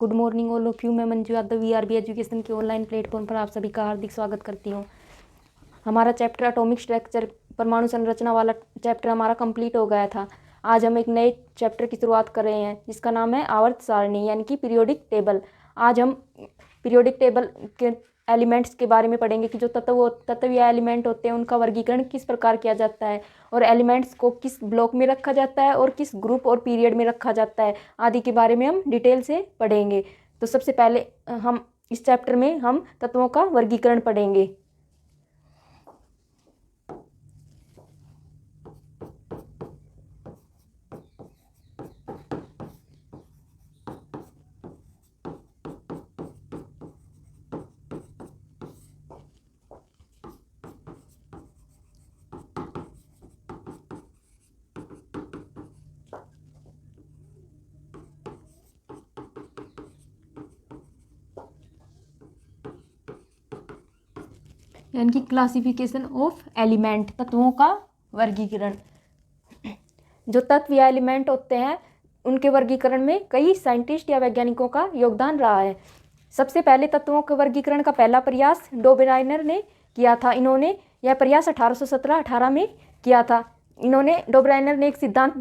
Good morning all of you. मैं Manju Yadav VRB education के online platform पर आप सभी का हार्दिक स्वागत करती हूँ। हमारा चैप्टर एटॉमिक स्ट्रक्चर परमाणु संरचना वाला चैप्टर हमारा कंप्लीट हो गया था। आज हम एक नए चैप्टर की शुरुआत कर रहे हैं जिसका नाम है आवर्त सारणी यानी कि पीरियोडिक टेबल। आज हम पीरियोडिक टेबल के एलिमेंट्स के बारे में पढ़ेंगे कि जो तत्व या एलिमेंट होते हैं उनका वर्गीकरण किस प्रकार किया जाता है और एलिमेंट्स को किस ब्लॉक में रखा जाता है और किस ग्रुप और पीरियड में रखा जाता है आदि के बारे में हम डिटेल से पढ़ेंगे। तो सबसे पहले हम इस चैप्टर में हम तत्वों का वर्गीकरण पढ़ेंगे। यानी कि क्लासिफिकेशन ऑफ एलिमेंट, तत्वों का वर्गीकरण। जो तत्व या एलिमेंट होते हैं उनके वर्गीकरण में कई साइंटिस्ट या वैज्ञानिकों का योगदान रहा है। सबसे पहले तत्वों के वर्गीकरण का पहला प्रयास डोबेराइनर ने किया था। इन्होंने यह प्रयास 1817-18 में किया था। डोबेराइनर ने एक सिद्धांत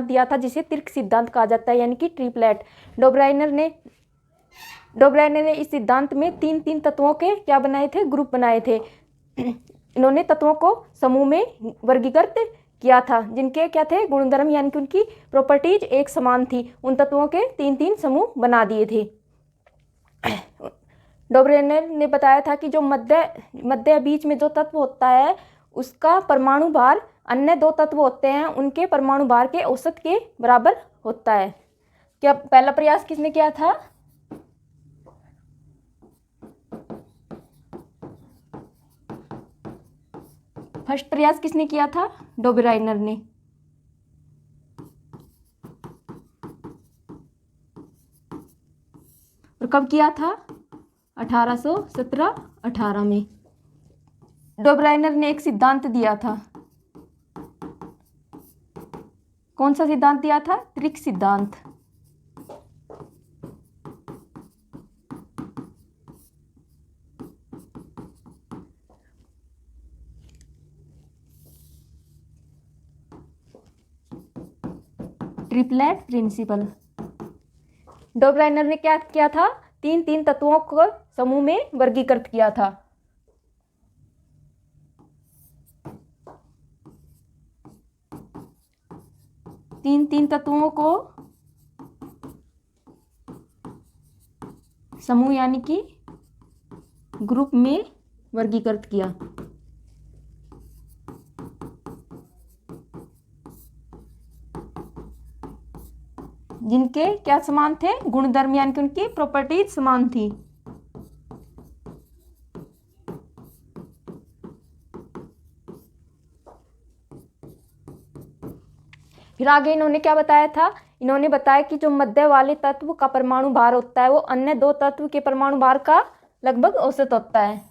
दिया था जिसे तिर्क सिद्धांत कहा जाता है यानी कि ट्रिपलेट। डोबेराइनर ने इस सिद्धांत में तीन तत्वों के क्या बनाए थे, ग्रुप बनाए थे। इन्होंने तत्वों को समूह में वर्गीकृत किया था जिनके क्या थे, गुणधर्म यानी कि उनकी प्रॉपर्टीज एक समान थी। उन तत्वों के तीन समूह बना दिए थे। डोबेराइनर ने बताया था कि जो मध्य बीच में जो तत्व होता है उसका परमाणु भार अन्य दो तत्व होते हैं उनके परमाणु भार के औसत के बराबर होता है। क्या पहला प्रयास किसने किया था? फर्स्ट प्रयास किसने किया था? डोबेराइनर ने। और कब किया था? 1817-18 में। डोबेराइनर ने एक सिद्धांत दिया था। कौन सा सिद्धांत दिया था? त्रिक सिद्धांत। Triplet principal. डोबेराइनर ने क्या किया था? तीन तत्वों को समूह में वर्गीकृत किया था। तीन तत्वों को समूह यानी कि ग्रुप में वर्गीकृत किया। जिनके क्या समान थे? गुणधर्म यानी कि उनकी प्रॉपर्टीज समान थी। फिर आगे इन्होंने क्या बताया था? इन्होंने बताया कि जो मध्य वाले तत्व का परमाणु भार होता है वो अन्य दो तत्व के परमाणु भार का लगभग औसत होता है।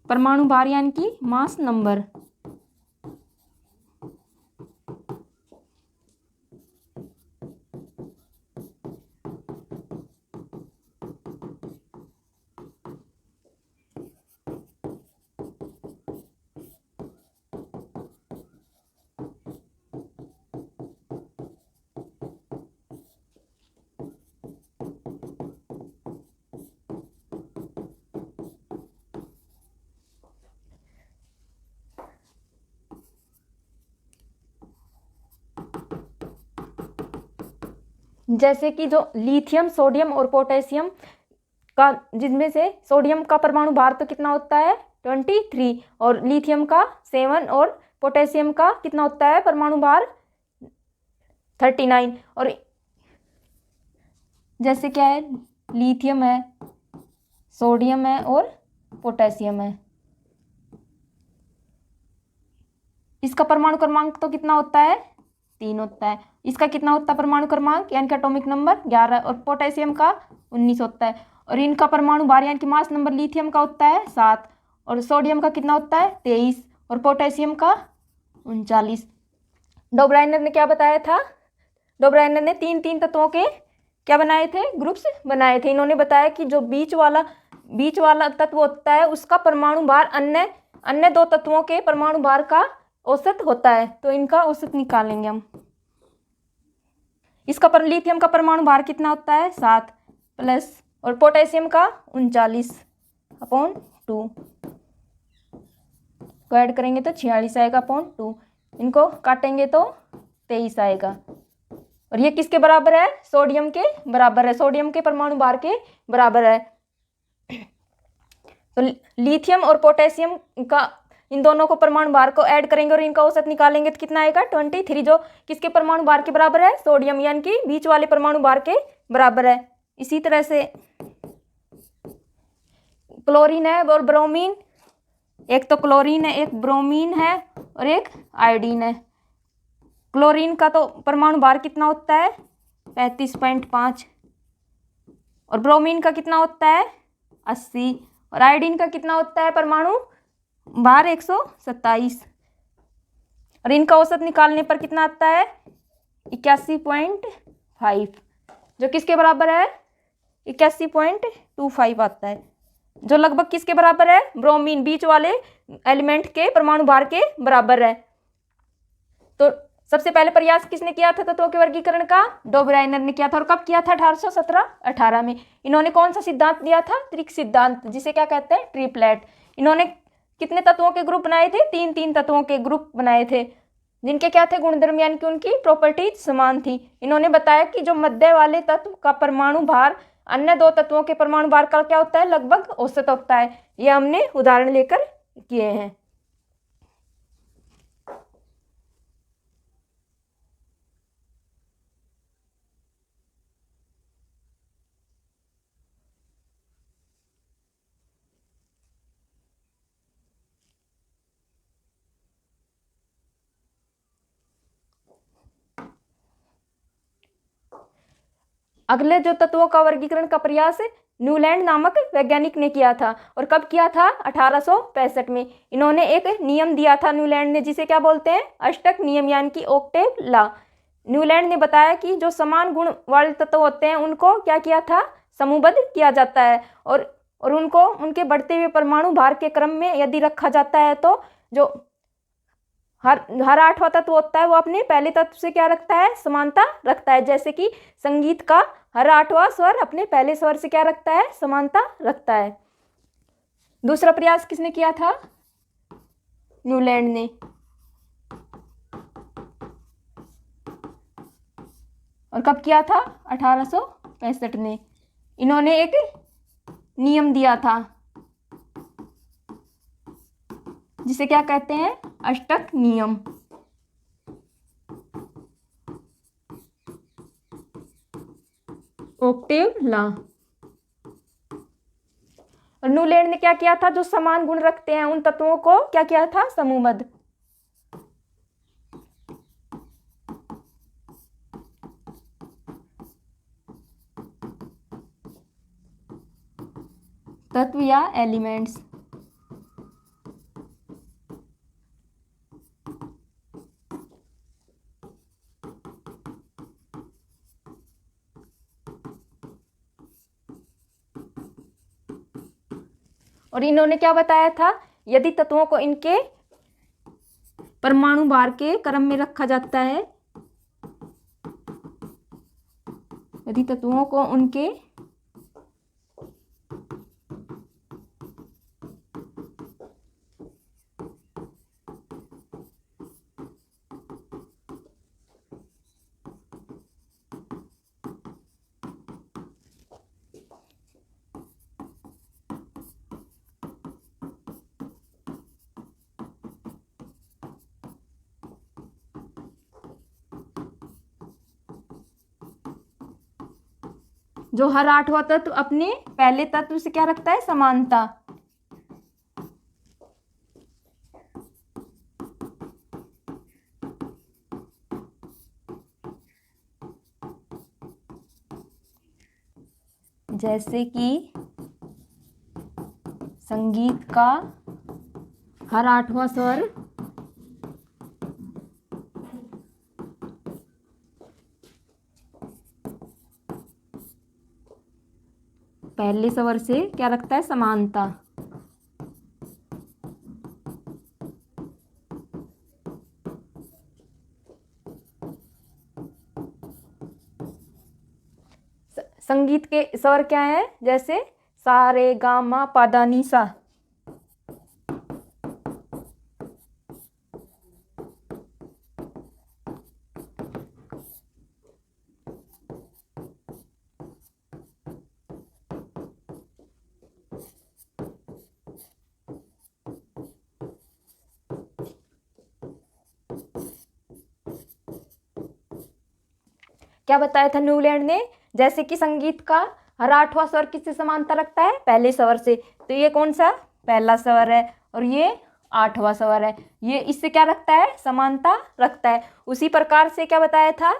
परमाणु भार यानी कि मास नंबर। जैसे कि जो लिथियम, सोडियम और पोटेशियम का, जिसमें से सोडियम का परमाणु भार तो कितना होता है? 23 और लिथियम का 7 और पोटेशियम का कितना होता है परमाणु भार? 39। और जैसे क्या है, लिथियम है, सोडियम है और पोटेशियम है, इसका परमाणु क्रमांक तो कितना होता है? 3 होता है। इसका कितना होता है परमाणु क्रमांक यानी कि एटॉमिक नंबर 11 और पोटेशियम का 19 होता है। और इनका परमाणु भार यानी कि मास नंबर लिथियम का होता है 7 और सोडियम का कितना होता है 23 और पोटेशियम का 39। डोब्राइनर ने क्या बताया था? डोब्राइनर ने 3 तत्वों के क्या बनाए थे? ग्रुप्स बनाए थे। इन्होंने बताया कि जो बीच वाला तत्व होता है उसका परमाणु भार अन्य 2 तत्वों के परमाणु भार का औसत होता है। तो इनका औसत निकालेंगे हम। इसका लिथियम का परमाणु भार कितना होता है 7 प्लस और पोटेशियम का 39/2 को ऐड करेंगे तो 46 आएगा अपॉन 2। इनको काटेंगे तो 23 आएगा। और ये किसके बराबर है? सोडियम के बराबर है। सोडियम के परमाणु भार के बराबर है। तो लिथियम और पोटेशियम का इन दोनों को परमाणु भार को ऐड करेंगे और इनका औसत निकालेंगे तो कितना आएगा 23, जो किसके परमाणु भार के बराबर है? सोडियम यानी कि बीच वाले परमाणु भार के बराबर है। इसी तरह से क्लोरीन है और ब्रोमीन, एक तो क्लोरीन है, एक ब्रोमीन है और एक आयोडीन है। क्लोरीन का तो परमाणु भार कितना होता है 35.5 और ब्रोमीन का कितना होता है 80 और आयोडीन का कितना होता है परमाणु भार 127। और इनका औसत निकालने पर कितना आता है 81.5, जो किसके बराबर है 81.25 आता है, जो लगभग किसके बराबर है? ब्रोमीन बीच वाले एलिमेंट के परमाणु भार के बराबर है। तो सबसे पहले प्रयास किसने किया था तत्वों के वर्गीकरण का? डोब्राइनर ने किया था। और कब किया था? 1817-18 में। इन्होंने कौन सा सिद्धांत दिया था? त्रिक सिद्धांत, जिसे क्या कहते हैं? ट्रिप्लेट। इन्होंने कितने तत्वों के ग्रुप बनाए थे? 3 तत्वों के ग्रुप बनाए थे, जिनके क्या थे गुणधर्म यानी कि उनकी प्रॉपर्टीज समान थी। इन्होंने बताया कि जो मध्य वाले तत्व का परमाणु भार अन्य 2 तत्वों के परमाणु भार का क्या होता है? लगभग औसत होता है। यह हमने उदाहरण लेकर किए हैं। अगले जो तत्वों का वर्गीकरण का प्रयास न्यूलैंड नामक वैज्ञानिक ने किया था। और कब किया था? 1865 में। इन्होंने एक नियम दिया था न्यूलैंड ने, जिसे क्या बोलते हैं? अष्टक नियम यानी कि ऑक्टेव लॉ। न्यूलैंड ने बताया कि जो समान गुण वाले तत्व होते हैं उनको क्या किया था? समूहबद्ध किया जाता है और उनको उनके बढ़ते हुए परमाणु भार के क्रम में यदि रखा जाता है तो जो हर 8वां तत्व होता है वो अपने पहले तत्व से क्या रखता है? समानता रखता है। जैसे कि संगीत का हर 8वां स्वर अपने पहले स्वर से क्या रखता है? समानता रखता है। दूसरा प्रयास किसने किया था? न्यूलैंड ने। और कब किया था? 1865 में। इन्होंने एक नियम दिया था जिसे क्या कहते हैं? अष्टक नियम। Octave law. और न्यूलैंड ने क्या किया था? जो समान गुण रखते हैं उन तत्वों को क्या किया था? समूहबद्ध। तत्व या एलिमेंट्स। और इन्होंने क्या बताया था? यदि तत्वों को इनके परमाणु भार के क्रम में रखा जाता है, यदि तत्वों को उनके जो हर 8वां तत्व अपने पहले तत्व से क्या रखता है? समानता। जैसे कि संगीत का हर 8वां स्वर पहले स्वर से क्या रखता है, समानता। संगीत के स्वर क्या है, जैसे सा रे गा मा पा धा नी सा। क्या बताया था न्यूलैंड ने, जैसे कि संगीत का हर 8वां स्वर किससे समानता रखता है, पहले स्वर से। तो ये कौन सा पहला स्वर है और ये 8वां स्वर है, ये इससे क्या रखता है, समानता रखता है। उसी प्रकार से क्या बताया था,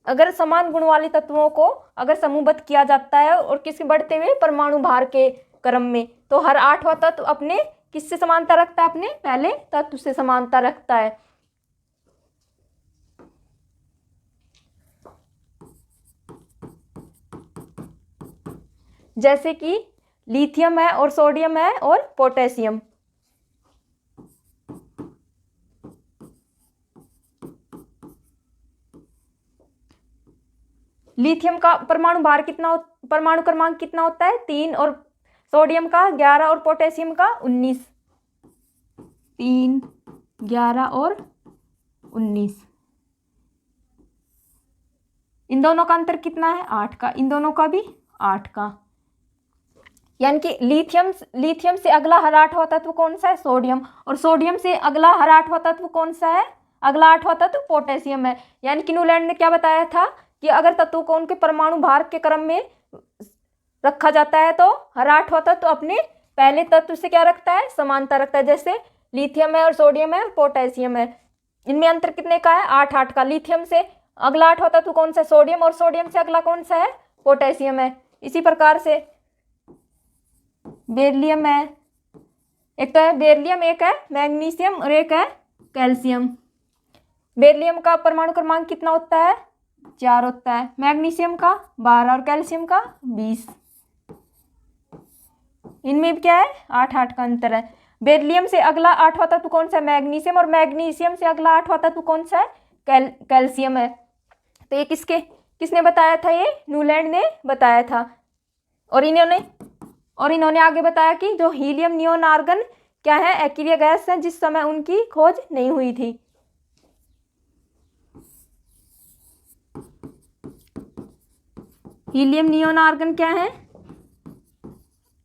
अगर समान गुण वाले तत्वों को अगर समूहबद्ध किया जाता है और किसके बढ़ते हुए परमाणु भार के क्रम में, तो हर 8वां तत्व अपने किससे समानता रखता है, अपने पहले तत्व से समानता रखता है। जैसे कि लिथियम है और सोडियम है और पोटेशियम। लिथियम का परमाणु भार कितना, परमाणु क्रमांक कितना होता है, 3, और सोडियम का 11 और पोटेशियम का 19। 3, 11 और 19। इन दोनों का अंतर कितना है, 8 का। इन दोनों का भी 8 का। यानी कि लिथियम से अगला हर 8वां तत्व कौन सा है, सोडियम। और सोडियम से अगला हर 8वां तत्व कौन सा है, अगला 8वां तत्व पोटेशियम है। यानी कि न्यूलैंड ने क्या बताया था कि अगर तत्व को उनके परमाणु भार के क्रम में रखा जाता है तो हर 8वां तत्व अपने पहले तत्व से क्या रखता है, समानता रखता है। जैसे लिथियम है और सोडियम है और पोटेशियम है, इनमें अंतर कितने का है, 8-8 का। लिथियम से अगला 8वां तत्व कौन सा है, सोडियम, और सोडियम से अगला कौन सा है, पोटेशियम है। इसी प्रकार से बेरिलियम है, एक तो है बेरिलियम, एक है मैग्नीशियम और एक है कैल्शियम। बेरिलियम का परमाणु क्रमांक कितना होता है, 4 होता है। मैग्नीशियम का 12 और कैल्शियम का 20। इनमें भी क्या है, 8-8 का अंतर है। बेरिलियम से अगला 8वां तत्व कौन सा है, मैग्नीशियम, और मैग्नीशियम से अगला 8वां तत्व कौन सा है, कैल्शियम है। तो ये किसने बताया था, ये न्यूलैंड ने बताया था। और इन्होंने आगे बताया कि जो हीलियम नियोन आर्गन क्या है, अकेरिया गैस है, जिस समय उनकी खोज नहीं हुई थी। हीलियम नियोन आर्गन क्या है,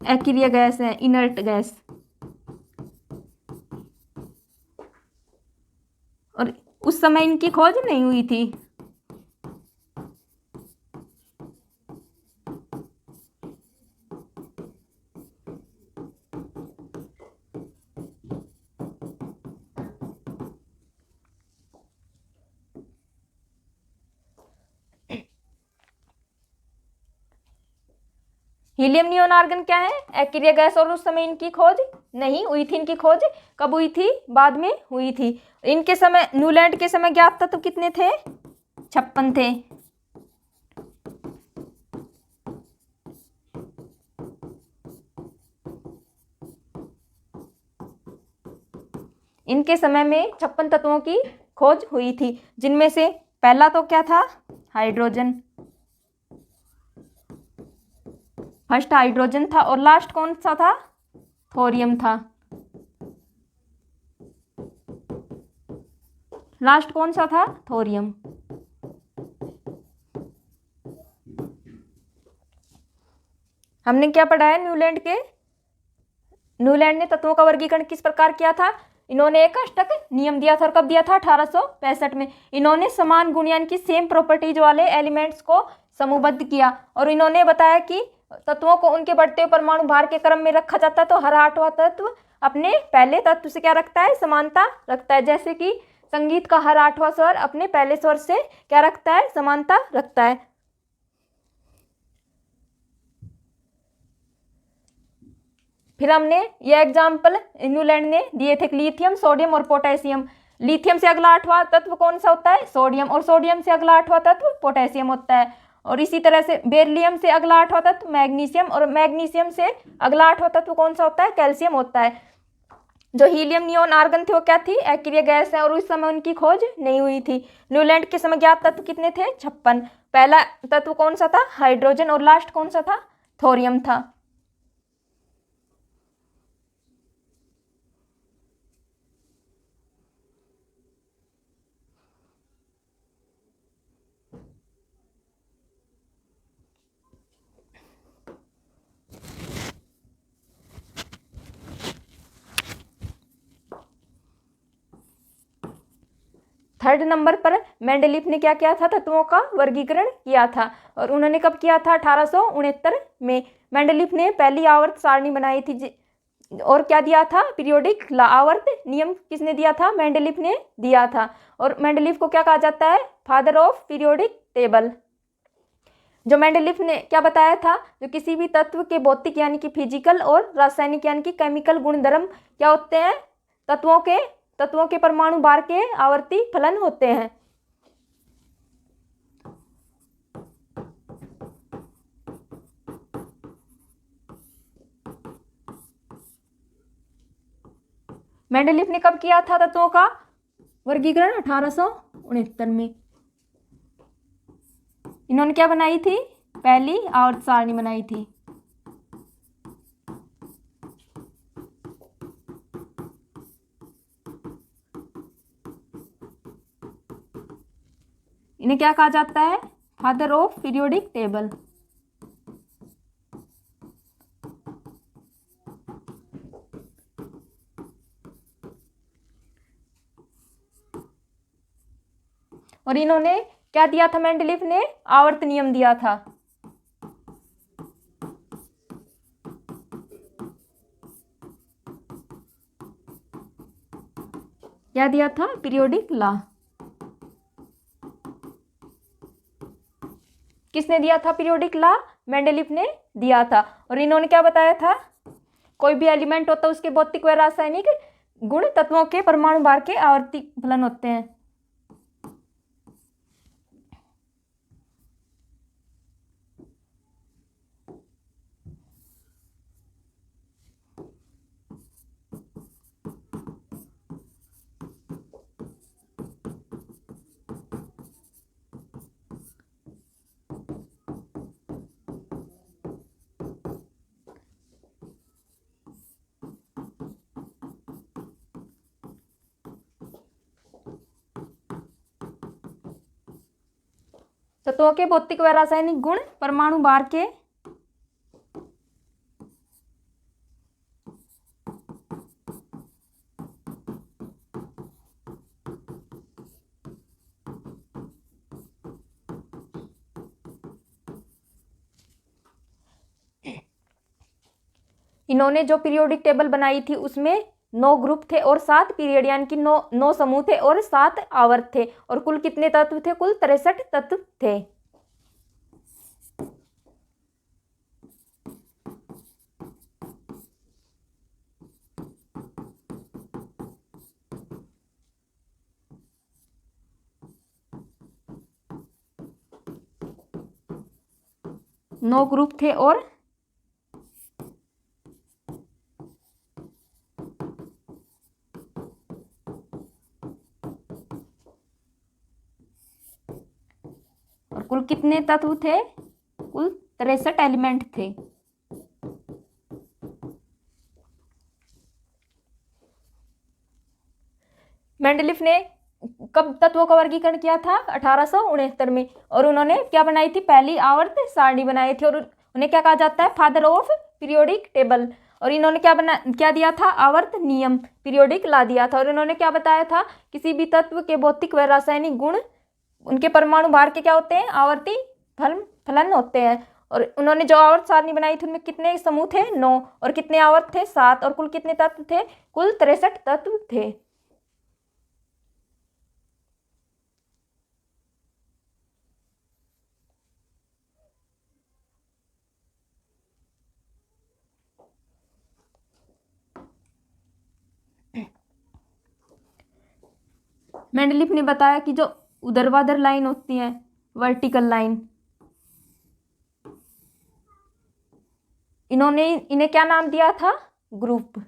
अकेरिया गैस है, इनर्ट गैस। और उस समय इनकी खोज नहीं हुई थी। हीलियम नियोन आर्गन क्या है, अकेरिया गैस, और उस समय इनकी खोज नहीं हुई थी। इनकी खोज कब हुई थी, बाद में हुई थी। इनके समय, न्यूलैंड के समय ज्ञात तत्व कितने थे, 56 थे। इनके समय में 56 तत्वों की खोज हुई थी, जिनमें से पहला तो क्या था, हाइड्रोजन, फर्स्ट हाइड्रोजन था। और लास्ट कौन सा था, थोरियम था। लास्ट कौन सा था, थोरियम। हमने क्या पढ़ा है, न्यूलैंड ने तत्वों का वर्गीकरण किस प्रकार किया था। इन्होंने एक अष्टक नियम दिया था, और कब दिया था, 1865 में। इन्होंने समान गुण यानी कि सेम प्रॉपर्टीज वाले एलिमेंट्स को समूहबद्ध किया, और इन्होंने बताया कि तत्वों को उनके बढ़ते हुए परमाणु भार के क्रम में रखा जाता है तो हर 8वां तत्व अपने पहले तत्व से क्या रखता है, समानता रखता है। जैसे कि संगीत का हर 8वां स्वर अपने पहले स्वर से क्या रखता है, समानता रखता है। फिर हमने ये एग्जाम्पल न्यूलैंड ने दिए थे, लिथियम, सोडियम और पोटेशियम। लिथियम से अगला 8वां तत्व कौन सा होता है? सोडियम। और सोडियम से अगला 8वां तत्व पोटेशियम होता है। और इसी तरह से बेरिलियम से अगला 8वां तत्व मैग्नीशियम, और मैग्नीशियम से अगला 8वां तत्व कौन सा होता है? कैल्शियम होता है। जो हीलियम, नियोन, आर्गन थे वो क्या थी? अक्रिय गैस है, और उस समय उनकी खोज नहीं हुई थी। न्यूलैंड के समय ज्ञात तत्व कितने थे? 56। पहला तत्व कौन सा था? हाइड्रोजन। और लास्ट कौन सा था? थोरियम था। थर्ड नंबर पर मेंडलीफ ने क्या किया था? तत्वों का वर्गीकरण किया था। और उन्होंने कब किया था? 1869 में। मेंडलीफ ने पहली आवर्त सारणी बनाई थी। और क्या दिया था? पीरियोडिक आवर्त नियम किसने दिया था? मेंडलीफ ने दिया था। और मेंडलीफ को क्या कहा जाता है? Father of periodic table. जो मेंडलीफ ने क्या बताया था? जो किसी भी तत्व के भौतिक यानी कि फिजिकल और रासायनिक यानी कि केमिकल गुणधर्म क्या होते हैं? तत्वों के परमाणु भार के आवर्ती फलन होते हैं। मेंडलीफ ने कब किया था तत्वों का वर्गीकरण? 1869 में। इन्होंने क्या बनाई थी? पहली आवर्त सारणी बनाई थी। इन्हें क्या कहा जाता है? Father of periodic table. और इन्होंने क्या दिया था? मेंडलीफ ने आवर्त नियम दिया था। क्या दिया था? Periodic law. किसने दिया था पीरियोडिक लॉ? मेंडलीफ ने दिया था। और इन्होंने क्या बताया था? कोई भी एलिमेंट होता है उसके भौतिक व रासायनिक गुण तत्वों के परमाणु भार के आवर्ती फलन होते हैं। तत्वों के भौतिक व रासायनिक गुण परमाणु भार के इन्होंने जो पीरियोडिक टेबल बनाई थी उसमें 9 ग्रुप थे और 7 पीरियड यानी कि 9 समूह थे और 7 आवर्त थे। और कुल कितने तत्व थे? कुल 63 तत्व थे। नौ ग्रुप थे और कुल कितने तत्व थे? कुल 63 एलिमेंट थे। मेंडलीफ ने कब तत्वों का वर्गीकरण किया था? 1869 में। और उन्होंने क्या बनाई थी? पहली आवर्त सारणी बनाई थी। और उन्हें क्या कहा जाता है? Father of periodic table. और इन्होंने क्या दिया था? आवर्त नियम, पीरियोडिक लॉ दिया था। और इन्होंने क्या बताया था? किसी भी तत्व के भौतिक व रासायनिक गुण उनके परमाणु भार के क्या होते हैं? आवर्ती फलन होते हैं। और उन्होंने जो आवर्त सारणी बनाई थी उनमें कितने समूह थे? 9। और कितने आवर्त थे? 7। और कुल कितने तत्व थे? कुल 63 तत्व थे। मेंडलीफ ने बताया कि जो ऊर्ध्वाधर लाइन होती है, वर्टिकल लाइन, इन्हें क्या नाम दिया था? ग्रुप।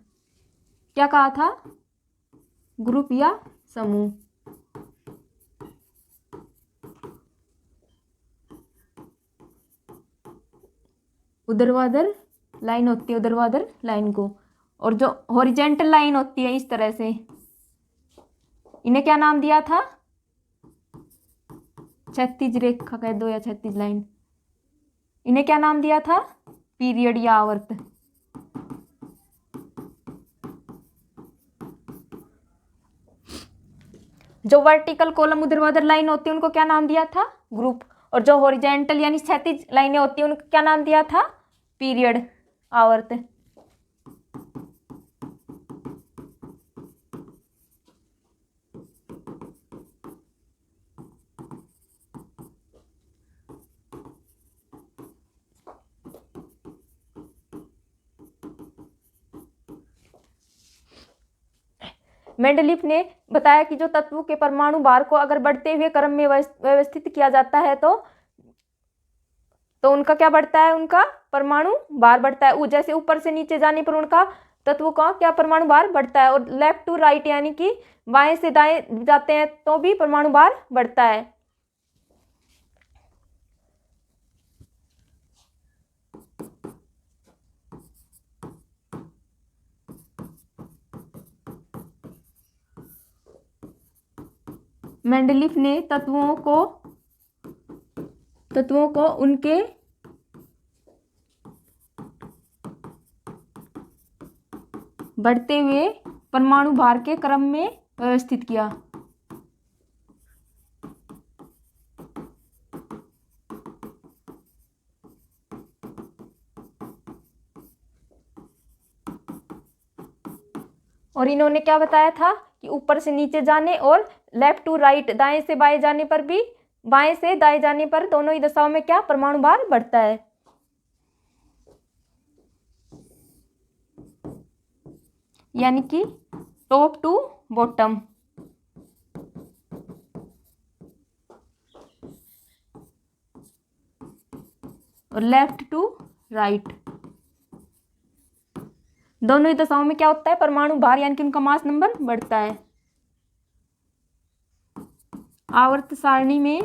क्या कहा था? ग्रुप या समूह। ऊर्ध्वाधर लाइन होती है, ऊर्ध्वाधर लाइन को, और जो हॉरिजेंटल लाइन होती है इस तरह से, इन्हें क्या नाम दिया था? क्षैतिज रेखा कह दो या क्षैतिज लाइन। इन्हें क्या नाम दिया था? पीरियड या आवर्त। जो वर्टिकल कॉलम ऊर्ध्वाधर लाइन होती है उनको क्या नाम दिया था? ग्रुप। और जो हॉरिजेंटल यानी क्षैतिज लाइनें होती है उनको क्या नाम दिया था? पीरियड, आवर्त। मेंडलीफ ने बताया कि जो तत्वों के परमाणु भार को अगर बढ़ते हुए क्रम में व्यवस्थित किया जाता है तो उनका क्या बढ़ता है? उनका परमाणु भार बढ़ता है। जैसे ऊपर से नीचे जाने पर उनका तत्वों का क्या परमाणु भार बढ़ता है, और लेफ्ट टू राइट यानी कि बाएं से दाएं जाते हैं तो भी परमाणु भार बढ़ता है। मेंडलीफ ने तत्वों को उनके बढ़ते हुए परमाणु भार के क्रम में व्यवस्थित किया। और इन्होंने क्या बताया था कि ऊपर से नीचे जाने और लेफ्ट टू राइट, दाएं से बाएं जाने पर भी, बाएं से दाएं जाने पर दोनों ही दशाओं में क्या परमाणु भार बढ़ता है। यानी कि टॉप टू बॉटम, और लेफ्ट टू राइट, दोनों ही दशाओं में क्या होता है? परमाणु भार यानी कि उनका मास नंबर बढ़ता है। आवर्त सारणी में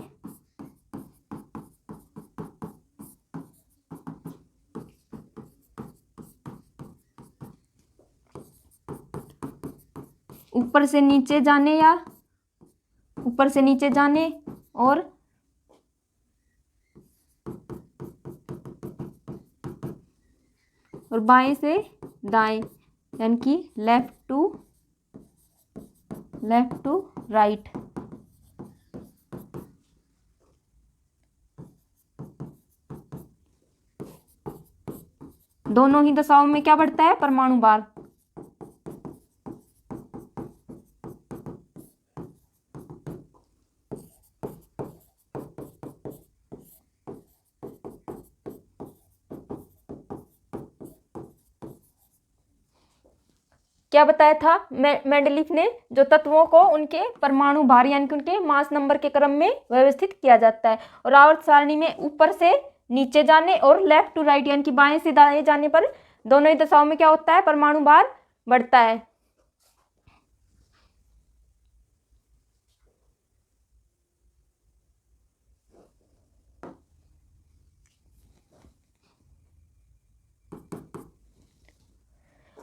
ऊपर से नीचे जाने और बाएं से दाएं यानी कि लेफ्ट टू राइट, दोनों ही दशाओं में क्या बढ़ता है? परमाणु भार। क्या बताया था मेंडलीफ ने? जो तत्वों को उनके परमाणु भार यानी कि उनके मास नंबर के क्रम में व्यवस्थित किया जाता है, और आवर्त सारणी में ऊपर से नीचे जाने और लेफ्ट टू राइट यानी कि बाएं से दाएं जाने पर दोनों ही दशाओं में क्या होता है? परमाणु भार बढ़ता है।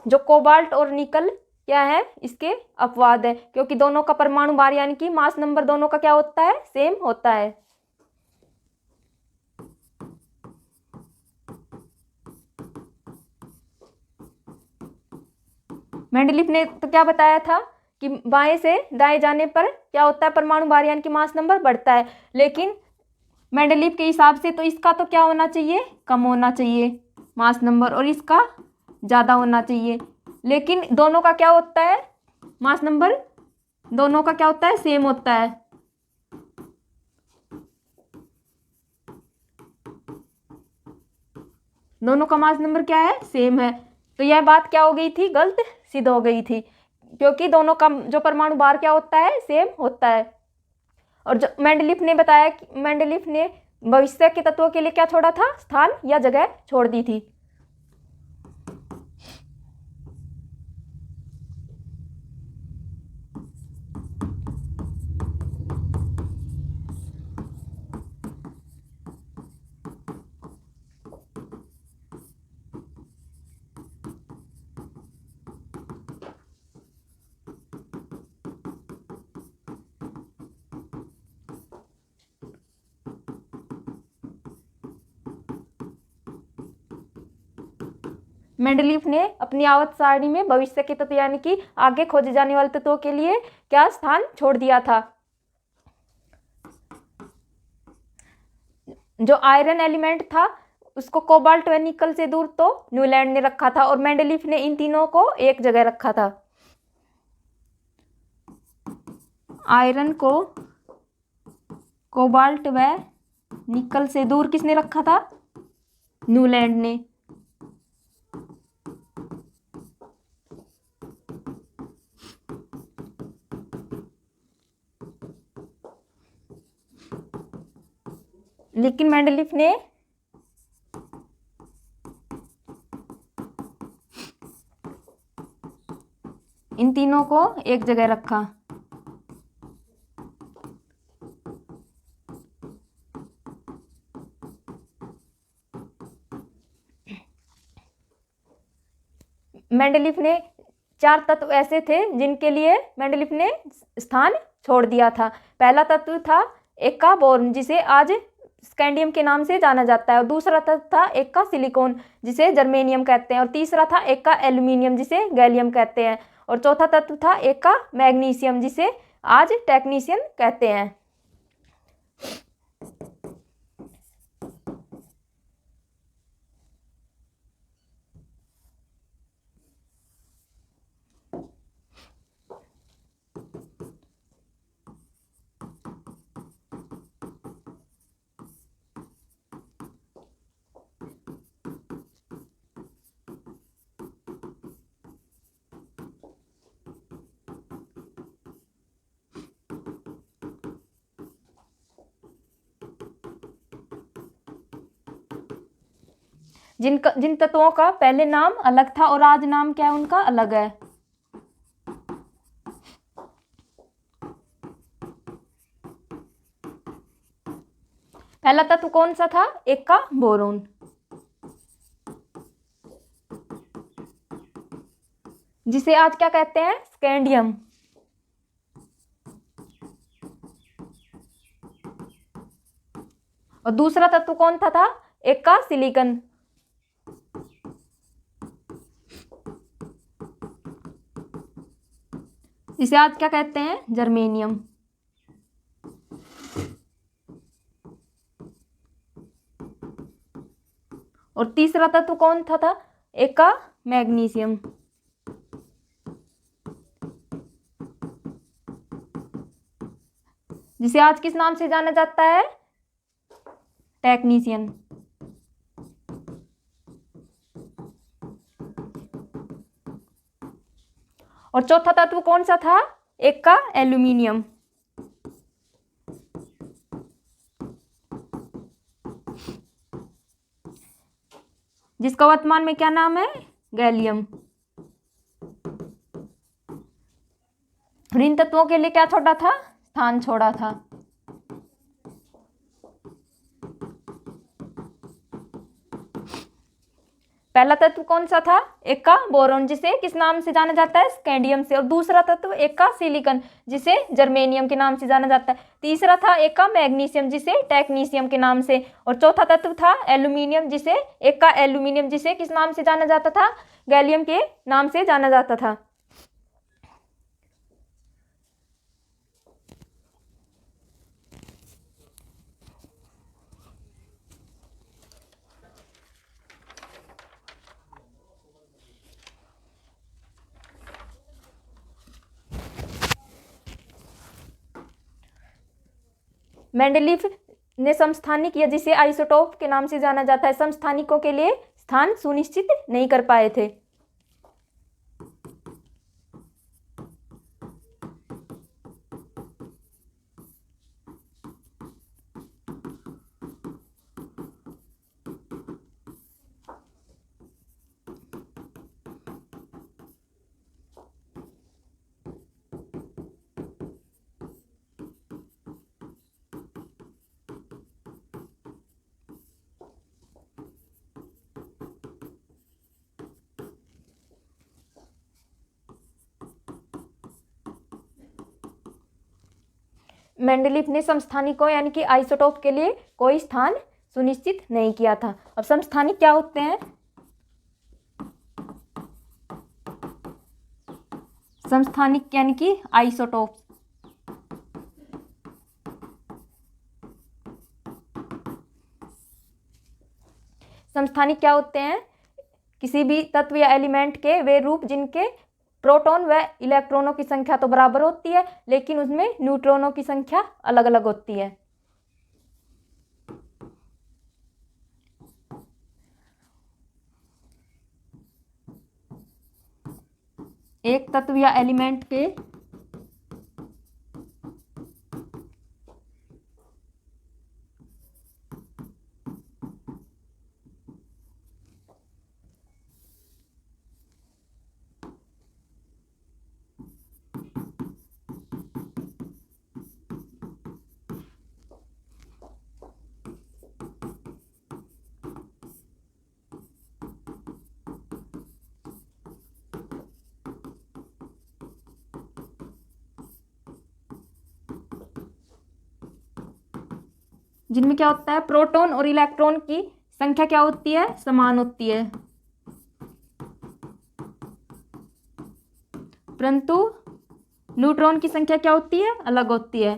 जो कोबाल्ट और निकल क्या है? इसके अपवाद है, क्योंकि दोनों का परमाणु भार यानी कि मास नंबर दोनों का क्या होता है? सेम होता है। मेंडलीफ ने तो क्या बताया था कि बाएं से दाएं जाने पर क्या होता है? परमाणु भार यानी कि मास नंबर बढ़ता है। लेकिन मेंडलीफ के हिसाब से तो इसका तो क्या होना चाहिए? कम होना चाहिए मास नंबर, और इसका ज़्यादा होना चाहिए। लेकिन दोनों का क्या होता है? मास नंबर दोनों का क्या होता है? सेम होता है। दोनों का मास नंबर क्या है? सेम है। तो यह बात क्या हो गई थी? गलत सिद्ध हो गई थी। क्योंकि दोनों का जो परमाणु भार क्या होता है, सेम होता है। और जो मेंडलीफ ने बताया कि मेंडलीफ ने भविष्य के तत्वों के लिए क्या छोड़ा था, स्थान या जगह छोड़ दी थी। मेंडलीफ ने अपनी आवर्त सारणी में भविष्य के तत्व यानी कि आगे खोजे जाने वाले तत्वों के लिए क्या स्थान छोड़ दिया था। जो आयरन एलिमेंट था उसको कोबाल्ट व निकल से दूर तो न्यूलैंड ने रखा था, और मेंडलीफ ने इन तीनों को एक जगह रखा था। आयरन को कोबाल्ट व निकल से दूर किसने रखा था, न्यूलैंड ने। लेकिन मेंडलीफ ने इन तीनों को एक जगह रखा। मेंडलीफ ने 4 तत्व ऐसे थे जिनके लिए मेंडलीफ ने स्थान छोड़ दिया था। पहला तत्व था एका बोरॉन जिसे आज स्कैंडियम के नाम से जाना जाता है, और दूसरा तत्व था एका सिलिकॉन जिसे जर्मेनियम कहते हैं, और तीसरा था एका एल्यूमिनियम जिसे गैलियम कहते हैं, और चौथा तत्व था एका मैग्नीशियम जिसे आज टेक्नीशियम कहते हैं। जिन तत्वों का पहले नाम अलग था और आज नाम क्या है उनका अलग है। पहला तत्व कौन सा था, एका बोरॉन, जिसे आज क्या कहते हैं, स्कैंडियम। और दूसरा तत्व कौन था एका सिलिकॉन, जिसे आज क्या कहते हैं, जर्मेनियम। और तीसरा तत्व कौन था एका मैग्नीशियम, जिसे आज किस नाम से जाना जाता है, टेक्नीशियन। और चौथा तत्व कौन सा था, एका एल्यूमिनियम, जिसका वर्तमान में क्या नाम है, गैलियम। इन तत्वों के लिए क्या छोड़ा था, स्थान छोड़ा था। पहला तत्व कौन सा था, एका बोरॉन जिसे किस नाम से जाना जाता है, स्कैंडियम से। और दूसरा तत्व एका सिलिकॉन जिसे जर्मेनियम के नाम से जाना जाता है। तीसरा था एका मैग्नीशियम जिसे टेक्नीशियम के नाम से। और चौथा तत्व था एल्यूमिनियम जिसे एका एल्यूमिनियम जिसे किस नाम से जाना जाता था, गैलियम के नाम से जाना जाता था। मेंडलीफ ने समस्थानिक या जिसे आइसोटोप के नाम से जाना जाता है, समस्थानिकों के लिए स्थान सुनिश्चित नहीं कर पाए थे। मेंडलीफ ने समस्थानिकों यानी कि आइसोटोप के लिए कोई स्थान सुनिश्चित नहीं किया था। अब समस्थानिक क्या होते हैं? समस्थानिक यानी कि आइसोटोप। समस्थानिक क्या होते हैं? किसी भी तत्व या एलिमेंट के वे रूप जिनके प्रोटॉन व इलेक्ट्रॉनों की संख्या तो बराबर होती है, लेकिन उसमें न्यूट्रॉनों की संख्या अलग अलग होती है। एक तत्व या एलिमेंट के जिनमें क्या होता है, प्रोटॉन और इलेक्ट्रॉन की संख्या क्या होती है? समान होती है, परंतु न्यूट्रॉन की संख्या क्या होती है? अलग होती है।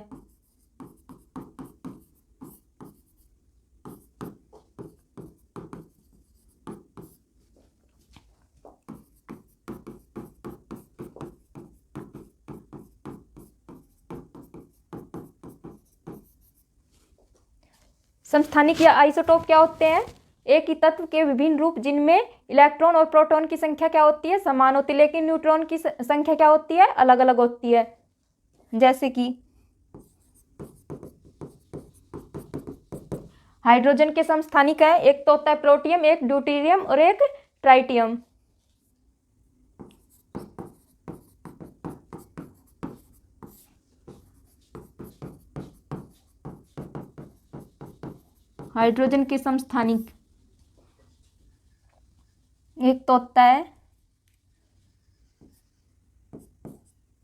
समस्थानिक या आइसोटोप क्या होते हैं? एक ही तत्व के विभिन्न रूप जिनमें इलेक्ट्रॉन और प्रोटॉन की संख्या क्या होती है? समान होती है, लेकिन न्यूट्रॉन की संख्या क्या होती है? अलग अलग होती है। जैसे कि हाइड्रोजन के समस्थानिक है, एक तो होता है प्रोटियम, एक ड्यूटेरियम और एक ट्राइटियम। हाइड्रोजन के समस्थानिक एक तो होता है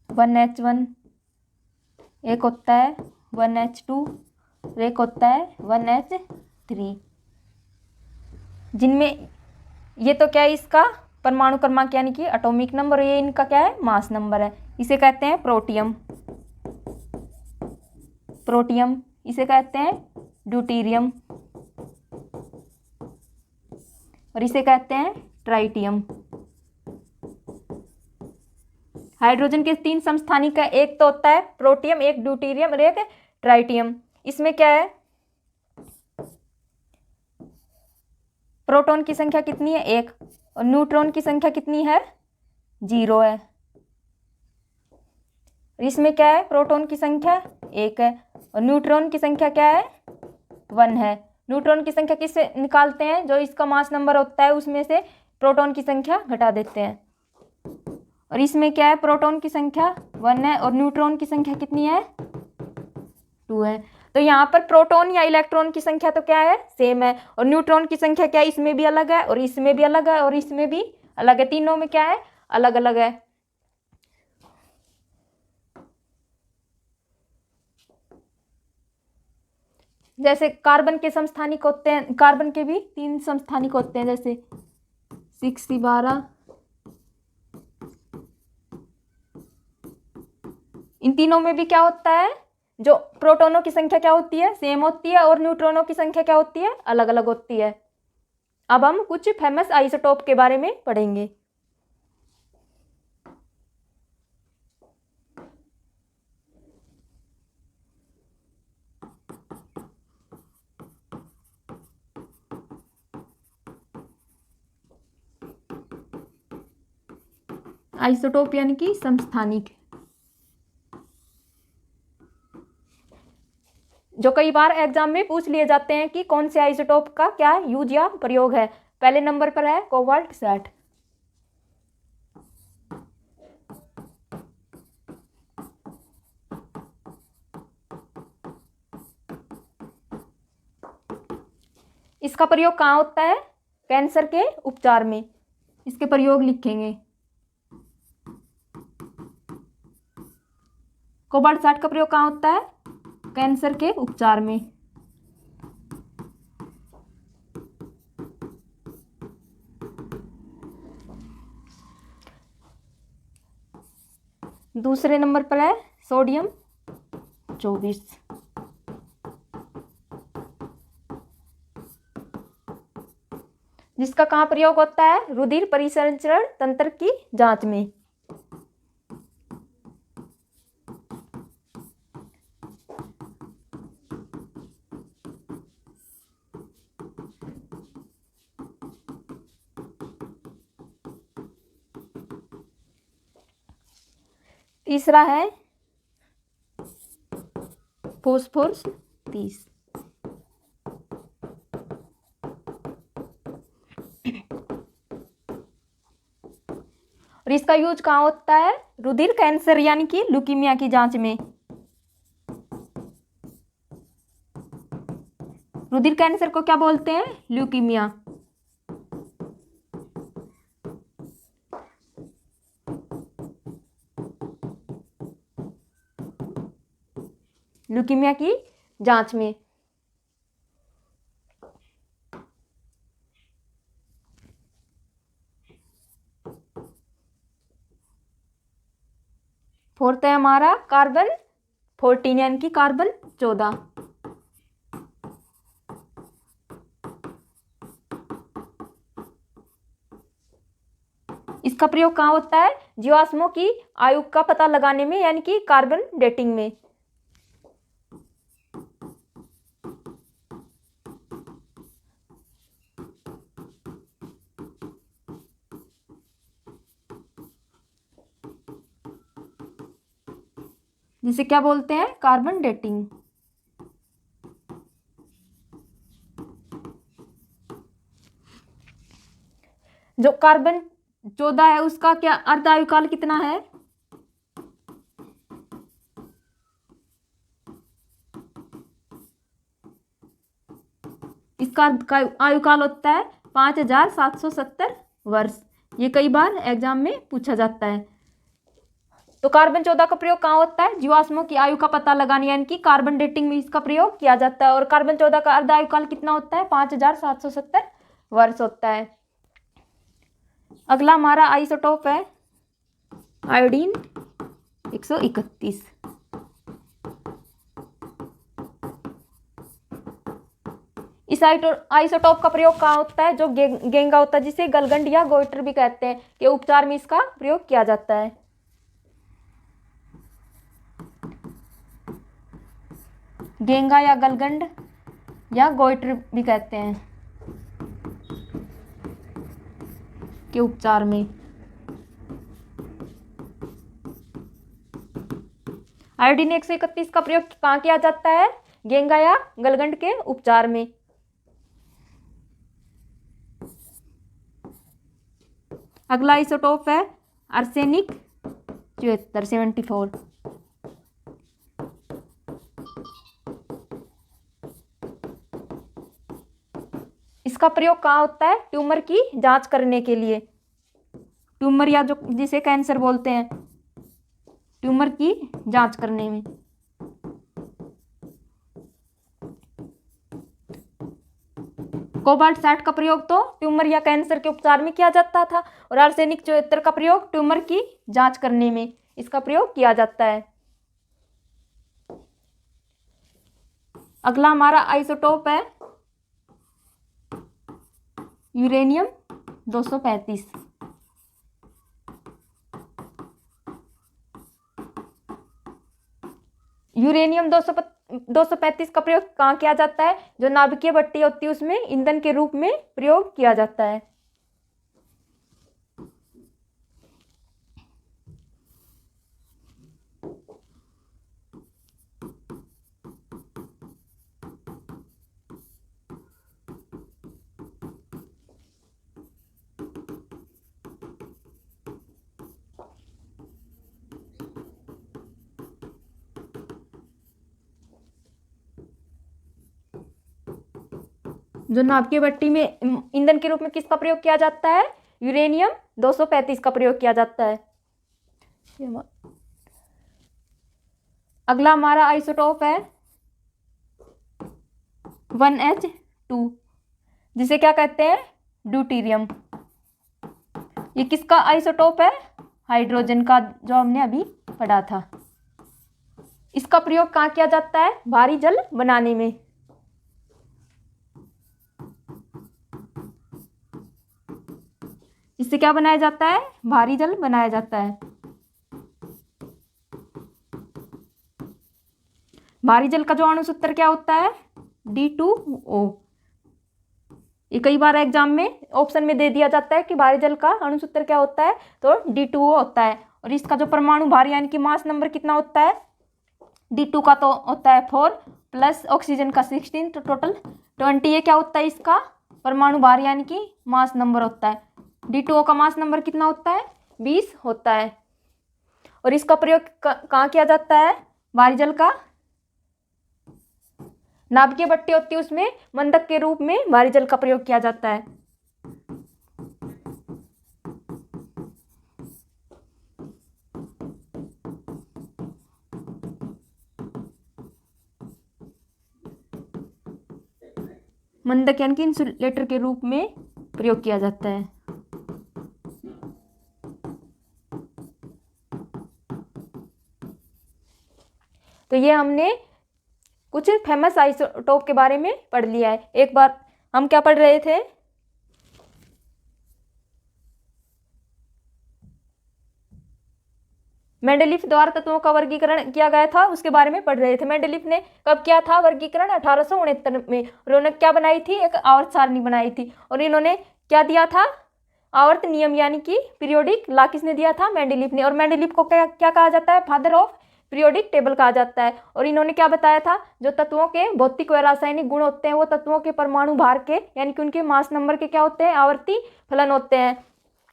1H1, एक होता है 1H2 और एक होता है 1H3। जिनमें ये तो क्या है, इसका परमाणु क्रमांक यानी कि एटॉमिक नंबर, ये इनका क्या है? मास नंबर है। इसे कहते हैं प्रोटियम। प्रोटियम इसे कहते हैं ड्यूटेरियम और इसे कहते हैं ट्राइटियम। हाइड्रोजन के 3 समस्थानिक है, एक तो होता है प्रोटियम, एक ड्यूटेरियम और एक ट्राइटियम। इसमें क्या है, प्रोटॉन की संख्या कितनी है? 1 और न्यूट्रॉन की संख्या कितनी है? 0 है। इसमें क्या है, प्रोटॉन की संख्या 1 है और न्यूट्रॉन की संख्या क्या है? 1 है। न्यूट्रॉन की संख्या किससे निकालते हैं? जो इसका मास नंबर होता है उसमें से प्रोटॉन की संख्या घटा देते हैं। और इसमें क्या है, प्रोटॉन की संख्या 1 है और न्यूट्रॉन की संख्या कितनी है? 2 है। तो यहाँ पर प्रोटॉन या इलेक्ट्रॉन की संख्या तो क्या है? सेम है। और न्यूट्रॉन की संख्या क्या है? इसमें भी अलग है और इसमें भी अलग है और इसमें भी अलग है। तीनों में क्या है? अलग अलग है। जैसे कार्बन के समस्थानिक होते हैं, कार्बन के भी 3 समस्थानिक होते हैं, जैसे 6C12। इन तीनों में भी क्या होता है, जो प्रोटॉनों की संख्या क्या होती है? सेम होती है और न्यूट्रॉनों की संख्या क्या होती है? अलग अलग होती है। अब हम कुछ फेमस आइसोटोप के बारे में पढ़ेंगे। आइसोटोप यानी कि समस्थानिक, जो कई बार एग्जाम में पूछ लिए जाते हैं कि कौन से आइसोटोप का क्या यूज या प्रयोग है। पहले नंबर पर है कोबाल्ट 60। इसका प्रयोग कहाँ होता है? कैंसर के उपचार में इसके प्रयोग लिखेंगे। कोबाल्ट 60 का प्रयोग कहाँ होता है? कैंसर के उपचार में। दूसरे नंबर पर है सोडियम 24। जिसका कहाँ प्रयोग होता है? रुधिर परिसंचरण तंत्र की जांच में। तीसरा है फॉस्फोरस 30। और इसका यूज कहाँ होता है? रुधिर कैंसर यानी कि ल्यूकीमिया की जांच में। रुधिर कैंसर को क्या बोलते हैं? ल्यूकीमिया। ल्यूकीमिया की जांच में। फोर्थ है हमारा कार्बन 14 यानी कि कार्बन 14। इसका प्रयोग कहाँ होता है? जीवाश्मों की आयु का पता लगाने में यानी कि कार्बन डेटिंग में। जिसे क्या बोलते हैं? Carbon dating. जो कार्बन 14 है उसका क्या अर्ध आयुकाल कितना है? इसका आयुकाल होता है 5770 वर्ष। ये कई बार एग्जाम में पूछा जाता है। तो कार्बन 14 का प्रयोग कहाँ होता है? जीवाश्मों की आयु का पता लगाने यानी कि कार्बन डेटिंग में इसका प्रयोग किया जाता है। और कार्बन 14 का अर्ध आयुकाल कितना होता है? 5770 वर्ष होता है। अगला हमारा आइसोटोप है आयोडीन 131। इस आइसोटोप का प्रयोग कहाँ होता है? जो गेंगा होता है जिसे गलगंड या गोइटर भी कहते हैं, के उपचार में इसका प्रयोग किया जाता है। गेंगा या गलगंड या गोइटर भी कहते हैं के उपचार में। आयोडीन 131 का प्रयोग कहाँ किया जाता है? गेंगा या गलगंड के उपचार में। अगला आइसोटोप है आर्सेनिक 74। इसका प्रयोग कहाँ होता है? ट्यूमर की जांच करने के लिए। ट्यूमर या जो जिसे कैंसर बोलते हैं, ट्यूमर की जांच करने में। कोबाल्ट 60 का प्रयोग तो ट्यूमर या कैंसर के उपचार में किया जाता था और आर्सेनिक 74 का प्रयोग ट्यूमर की जांच करने में इसका प्रयोग किया जाता है। अगला हमारा आइसोटोप है यूरेनियम 235। यूरेनियम 235 का प्रयोग कहाँ किया जाता है? जो नाभिकीय भट्टी होती है उसमें ईंधन के रूप में प्रयोग किया जाता है। जो नाभिकीय भट्टी में ईंधन के रूप में किसका प्रयोग किया जाता है? यूरेनियम 235 का प्रयोग किया जाता है। अगला हमारा आइसोटोप है 1H2, जिसे क्या कहते हैं, ड्यूटीरियम। ये किसका आइसोटोप है, हाइड्रोजन का, जो हमने अभी पढ़ा था। इसका प्रयोग कहाँ किया जाता है, भारी जल बनाने में। इससे क्या बनाया जाता है, भारी जल बनाया जाता है। भारी जल का जो अणु सूत्र क्या होता है, D2O। ये कई बार एग्जाम में ऑप्शन में दे दिया जाता है कि भारी जल का अणु सूत्र क्या होता है, तो D2O होता है। और इसका जो परमाणु भार यानी कि मास नंबर कितना होता है, D2 का तो होता है 4 प्लस ऑक्सीजन का 16, तो टोटल 20। ये क्या होता है, इसका परमाणु भार यानी कि मास नंबर होता है। D2O का मास नंबर कितना होता है, 20 होता है। और इसका प्रयोग कहाँ किया जाता है, भारी जल का, नाभिकीय भट्टी होती है उसमें मंदक के रूप में भारी जल का प्रयोग किया जाता है। मंदक यानी कि इंसुलेटर के रूप में प्रयोग किया जाता है। तो ये हमने कुछ फेमस आइसोटोप के बारे में पढ़ लिया है। एक बार हम क्या पढ़ रहे थे, मेंडेलीफ द्वारा तत्वों का वर्गीकरण किया गया था, उसके बारे में पढ़ रहे थे। मेंडेलीफ ने कब किया था वर्गीकरण, 1869 में। उन्होंने क्या बनाई थी, एक आवर्त सारणी बनाई थी। और इन्होंने क्या दिया था, आवर्त नियम यानी कि पीरियोडिक लॉ किसने दिया था, मेंडेलीफ ने। और मेंडेलीफ को क्या क्या कहा जाता है, फादर ऑफ पीरियोडिक टेबल कहा जाता है। और इन्होंने क्या बताया था, जो तत्वों के भौतिक व रासायनिक गुण होते हैं वो तत्वों के परमाणु भार के यानी कि उनके मास नंबर के क्या होते हैं, आवर्ती फलन होते हैं।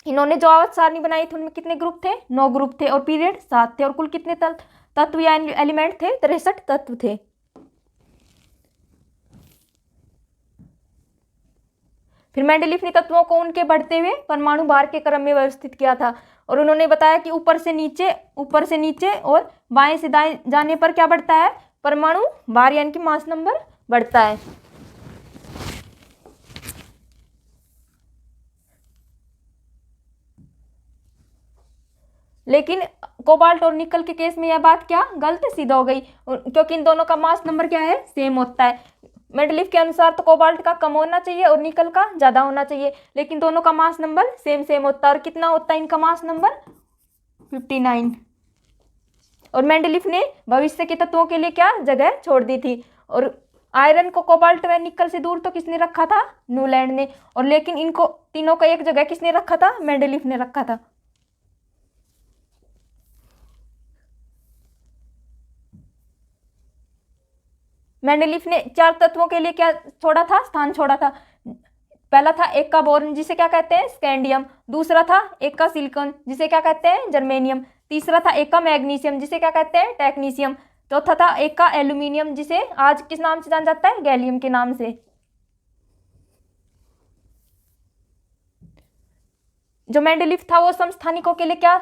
इन्होंने जो आवर्त सारणी बनाई थी उनमें कितने ग्रुप थे, 9 ग्रुप थे। और पीरियड 7 थे। और कुल कितने तत्व या एलिमेंट थे, 63 तत्व थे। फिर मेंडेलीफ ने तत्वों को उनके बढ़ते हुए परमाणु भार के क्रम में व्यवस्थित किया था। और उन्होंने बताया कि ऊपर से नीचे और बाएं से दाएं जाने पर क्या बढ़ता है, परमाणु भार यानी कि मास नंबर बढ़ता है। लेकिन कोबाल्ट और निकल के केस में यह बात क्या गलत सिद्ध हो गई, क्योंकि इन दोनों का मास नंबर क्या है, सेम होता है। मेंडेलीफ के अनुसार तो कोबाल्ट का कम होना चाहिए और निकल का ज़्यादा होना चाहिए, लेकिन दोनों का मास नंबर सेम होता है। और कितना होता है इनका मास नंबर, 59। और मेंडेलीफ ने भविष्य के तत्वों के लिए क्या जगह छोड़ दी थी। और आयरन को कोबाल्ट व निकल से दूर तो किसने रखा था, न्यूलैंड ने। और लेकिन इनको तीनों का एक जगह किसने रखा था, मेंडेलीफ ने रखा था। मेंडेलीफ ने 4 तत्वों के लिए क्या छोड़ा था, स्थान छोड़ा था। पहला था एक का बोरन जिसे क्या कहते हैं, स्कैंडियम। दूसरा था एक का सिलिकॉन जिसे क्या कहते हैं, जर्मेनियम। तीसरा था एक का मैग्नीशियम जिसे क्या कहते हैं, टेक्नीशियम। चौथा था एक का एल्यूमिनियम जिसे आज किस नाम से जाना जाता है, गैलियम के नाम से। जो मेंडेलीफ था वो समस्थानिकों के लिए क्या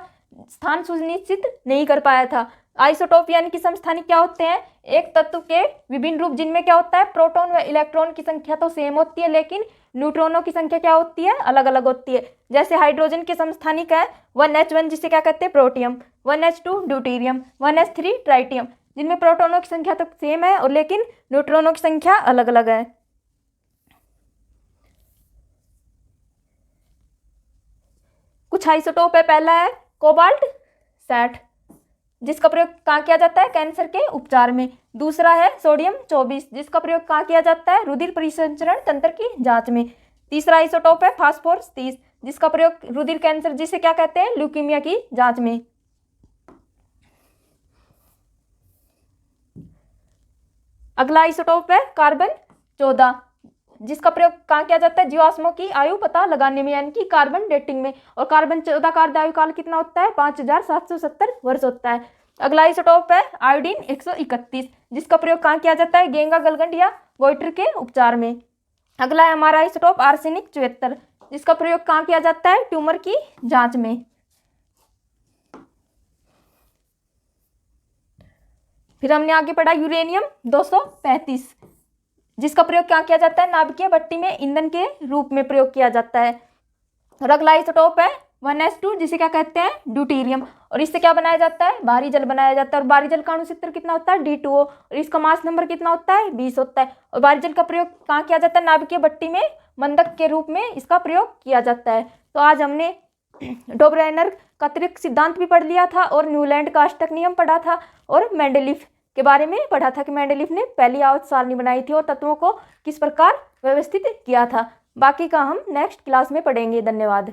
स्थान सुनिश्चित नहीं कर पाया था। आइसोटोप यानी कि समस्थानिक क्या होते हैं, एक तत्व के विभिन्न रूप जिनमें क्या होता है, प्रोटॉन व इलेक्ट्रॉन की संख्या तो सेम होती है लेकिन न्यूट्रॉनों की संख्या क्या होती है, अलग अलग होती है। जैसे हाइड्रोजन के समस्थानिक है 1H1 जिसे क्या कहते हैं, protium, 1H2 deuterium, 1H3 tritium, जिनमें प्रोटॉनों की संख्या तो सेम है और लेकिन न्यूट्रॉनों की संख्या अलग अलग है। कुछ आइसोटोप है, पहला है कोबाल्ट 60 जिसका प्रयोग कहाँ किया जाता है, कैंसर के उपचार में। दूसरा है सोडियम 24 जिसका प्रयोग कहाँ किया जाता है, रुधिर परिसंचरण तंत्र की जांच में। तीसरा आइसोटोप है फास्फोरस 30 जिसका प्रयोग रुधिर कैंसर जिसे क्या कहते हैं, ल्यूकीमिया की जांच में। अगला आइसोटोप है कार्बन 14 जिसका प्रयोग कहाँ किया जाता है, जीवाश्मों की आयु पता लगाने में यानी कि कार्बन डेटिंग में। और कार्बन 14 का अर्ध आयु काल कितना होता है, 5770 वर्ष होता है। अगला आइसोटोप है आयोडीन 131 जिसका प्रयोग कहाँ किया जाता है, गेंगा गलगंड या गोइटर के उपचार में। अगला है हमारा आइसोटोप आर्सेनिक 74 जिसका प्रयोग कहाँ किया जाता है, ट्यूमर की जांच में। फिर हमने आगे पढ़ा यूरेनियम 235 जिसका प्रयोग क्या किया जाता है, नाभिकीय भट्टी में ईंधन के रूप में प्रयोग किया जाता है। रगला आइसोटोप है 1s2, जिसे क्या कहते हैं, ड्यूटेरियम, और इससे क्या बनाया जाता है, भारी जल बनाया जाता है। और भारी जल का अणु क्षेत्र कितना होता है, D2O, और इसका मास नंबर कितना होता है, 20 होता है। और भारी जल का प्रयोग कहाँ किया जाता है, नाभिकीय भट्टी में मंदक के रूप में इसका प्रयोग किया जाता है। तो आज हमने डोब्रेनर का त्रिक सिद्धांत भी पढ़ लिया था, और न्यूलैंड का अष्टक नियम पढ़ा था, और मेंडेलीफ के बारे में पढ़ा था कि मेंडेलीफ ने पहली आवर्त सारणी बनाई थी और तत्वों को किस प्रकार व्यवस्थित किया था। बाकी का हम नेक्स्ट क्लास में पढ़ेंगे। धन्यवाद।